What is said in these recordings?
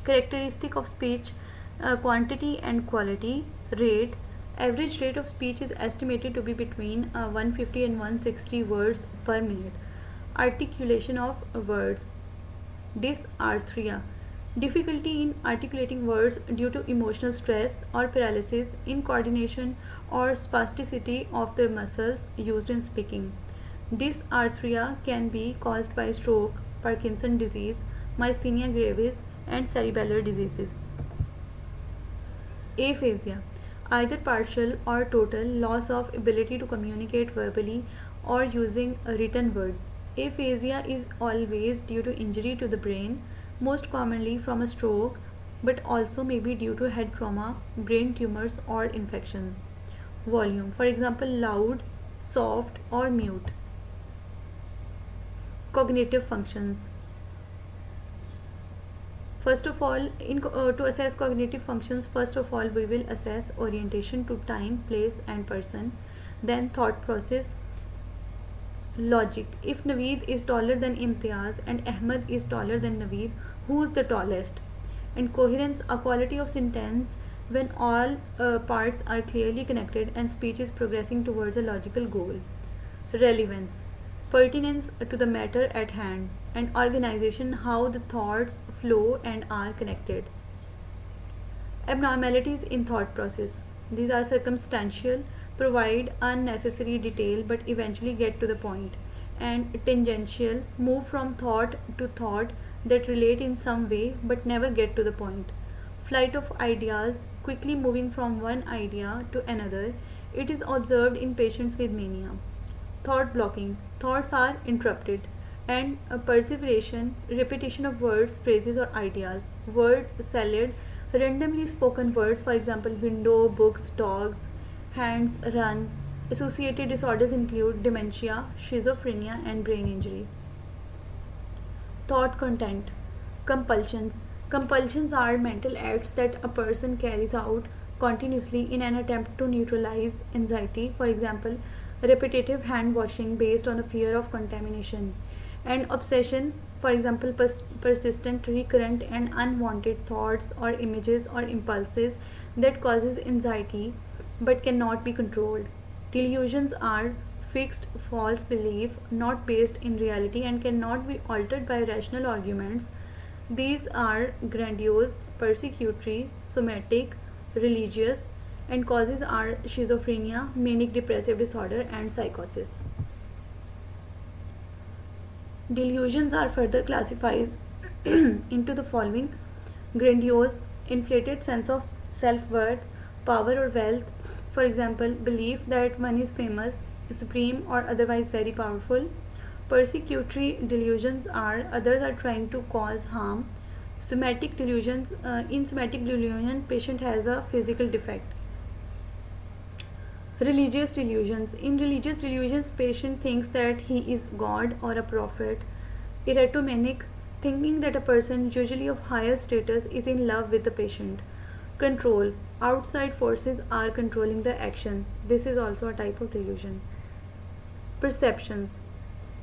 Characteristic of speech, quantity and quality. Rate. Average rate of speech is estimated to be between 150 and 160 words per minute. Articulation of words. Dysarthria. Difficulty in articulating words due to emotional stress or paralysis in coordination or spasticity of the muscles used in speaking. Dysarthria can be caused by stroke, Parkinson's disease, myasthenia gravis, and cerebellar diseases. Aphasia, either partial or total loss of ability to communicate verbally or using a written word. Aphasia is always due to injury to the brain, most commonly from a stroke, but also may be due to head trauma, brain tumors, or infections. Volume, for example, loud, soft, or mute. Cognitive functions. First of all, to assess cognitive functions, first of all we will assess orientation to time, place and person, then thought process, logic. If Naveed is taller than Imtiaz and Ahmed is taller than Naveed, who's the tallest? And coherence, a quality of sentence when all parts are clearly connected and speech is progressing towards a logical goal. Relevance, pertinence to the matter at hand, and organization, how the thoughts flow and are connected. Abnormalities in thought process. These are circumstantial, provide unnecessary detail but eventually get to the point, and tangential, move from thought to thought that relate in some way but never get to the point. Flight of ideas, quickly moving from one idea to another. It is observed in patients with mania. Thought blocking, thoughts are interrupted, and perseveration, repetition of words, phrases, or ideas. Word salad, randomly spoken words, for example, window, books, dogs, hands, run. Associated disorders include dementia, schizophrenia, and brain injury. Thought content, compulsions. Compulsions are mental acts that a person carries out continuously in an attempt to neutralize anxiety, for example, repetitive hand washing based on a fear of contamination. And obsession, for example, persistent, recurrent, and unwanted thoughts or images or impulses that causes anxiety but cannot be controlled. Delusions are fixed false belief not based in reality and cannot be altered by rational arguments. These are grandiose, persecutory, somatic, religious, and causes are schizophrenia, manic depressive disorder, and psychosis. Delusions are further classified into the following: grandiose, inflated sense of self worth, power, or wealth. For example, belief that one is famous, supreme, or otherwise very powerful. Persecutory delusions are others are trying to cause harm. Somatic delusions, in somatic delusion, patient has a physical defect. Religious delusions. In religious delusions, patient thinks that he is God or a prophet. Erotomanic, thinking that a person, usually of higher status, is in love with the patient. Control. Outside forces are controlling the action. This is also a type of delusion. Perceptions.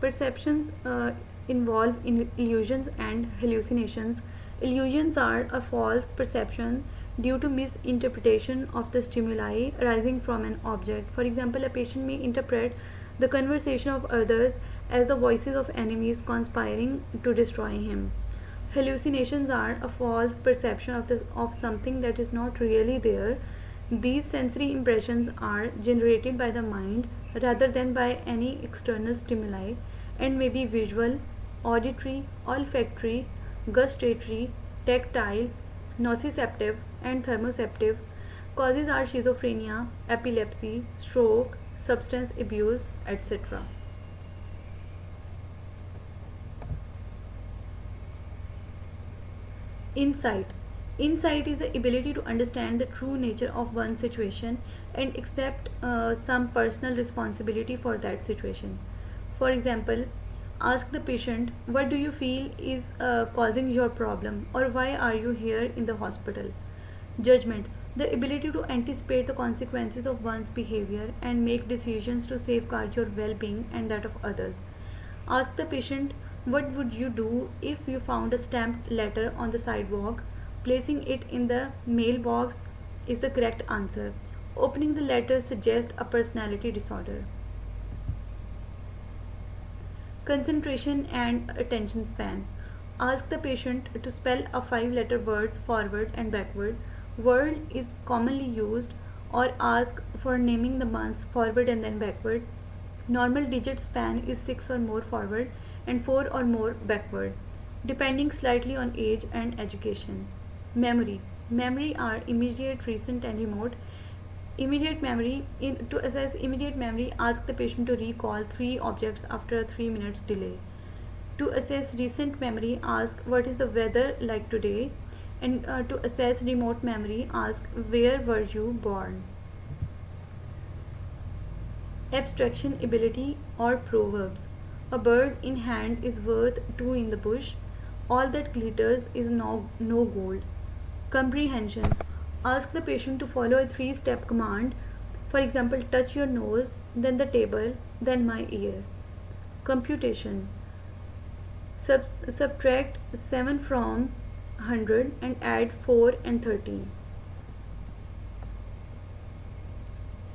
Perceptions involve illusions and hallucinations. Illusions are a false perception due to misinterpretation of the stimuli arising from an object. For example, a patient may interpret the conversation of others as the voices of enemies conspiring to destroy him. Hallucinations are a false perception of something that is not really there. These sensory impressions are generated by the mind rather than by any external stimuli and may be visual, auditory, olfactory, gustatory, tactile, nociceptive, and thermoceptive. Causes are schizophrenia, epilepsy, stroke, substance abuse, etc. Insight. Insight is the ability to understand the true nature of one situation and accept some personal responsibility for that situation. For example, ask the patient, what do you feel is causing your problem, or why are you here in the hospital? Judgment. The ability to anticipate the consequences of one's behavior and make decisions to safeguard your well being and that of others. Ask the patient, what would you do if you found a stamped letter on the sidewalk? Placing it in the mailbox is the correct answer. Opening the letter suggests a personality disorder. Concentration and attention span. Ask the patient to spell a 5 letter words forward and backward. Word is commonly used, or ask for naming the months forward and then backward. Normal digit span is 6 or more forward and 4 or more backward, depending slightly on age and education. Memory. Memory are immediate, recent, and remote. Immediate memory. To assess immediate memory, ask the patient to recall 3 objects after a 3 minutes delay. To assess recent memory, ask what is the weather like today. And to assess remote memory, ask where were you born. Abstraction ability or proverbs. A bird in hand is worth two in the bush. All that glitters is no gold. Comprehension. Ask the patient to follow a 3 step command. For example, touch your nose, then the table, then my ear. Computation. Subtract 7 from 100 and add 4 and 13.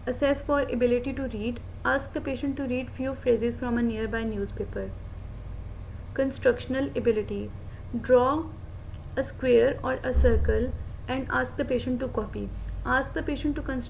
Assess for ability to read. Ask the patient to read few phrases from a nearby newspaper. Constructional ability. Draw a square or a circle and ask the patient to copy. Ask the patient to construct